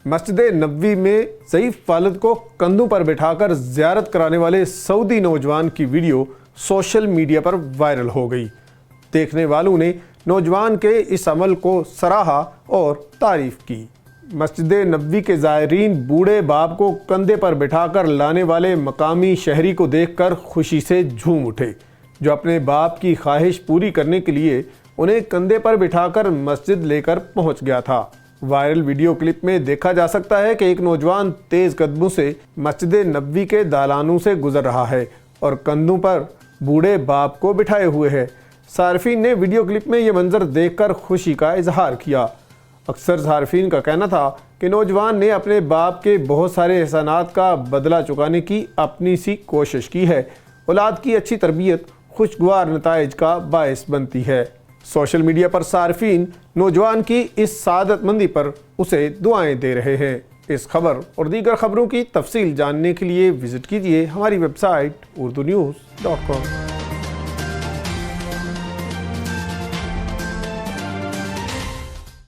مسجد نبوی میں ضعیف والد کو کندھوں پر بٹھا کر زیارت کرانے والے سعودی نوجوان کی ویڈیو سوشل میڈیا پر وائرل ہو گئی۔ دیکھنے والوں نے نوجوان کے اس عمل کو سراہا اور تعریف کی۔ مسجد نبوی کے زائرین بوڑھے باپ کو کندھے پر بٹھا کر لانے والے مقامی شہری کو دیکھ کر خوشی سے جھوم اٹھے، جو اپنے باپ کی خواہش پوری کرنے کے لیے انہیں کندھے پر بٹھا کر مسجد لے کر پہنچ گیا تھا۔ وائرل ویڈیو کلپ میں دیکھا جا سکتا ہے کہ ایک نوجوان تیز قدموں سے مسجد نبوی کے دالانوں سے گزر رہا ہے اور کندھوں پر بوڑھے باپ کو بٹھائے ہوئے ہے۔ صارفین نے ویڈیو کلپ میں یہ منظر دیکھ کر خوشی کا اظہار کیا۔ اکثر صارفین کا کہنا تھا کہ نوجوان نے اپنے باپ کے بہت سارے احسانات کا بدلہ چکانے کی اپنی سی کوشش کی ہے۔ اولاد کی اچھی تربیت خوشگوار نتائج کا باعث بنتی ہے۔ سوشل میڈیا پر صارفین نوجوان کی اس سعادت مندی پر اسے دعائیں دے رہے ہیں۔ اس خبر اور دیگر خبروں کی تفصیل جاننے کے لیے وزٹ کیجیے ہماری ویب سائٹ urdunews.com۔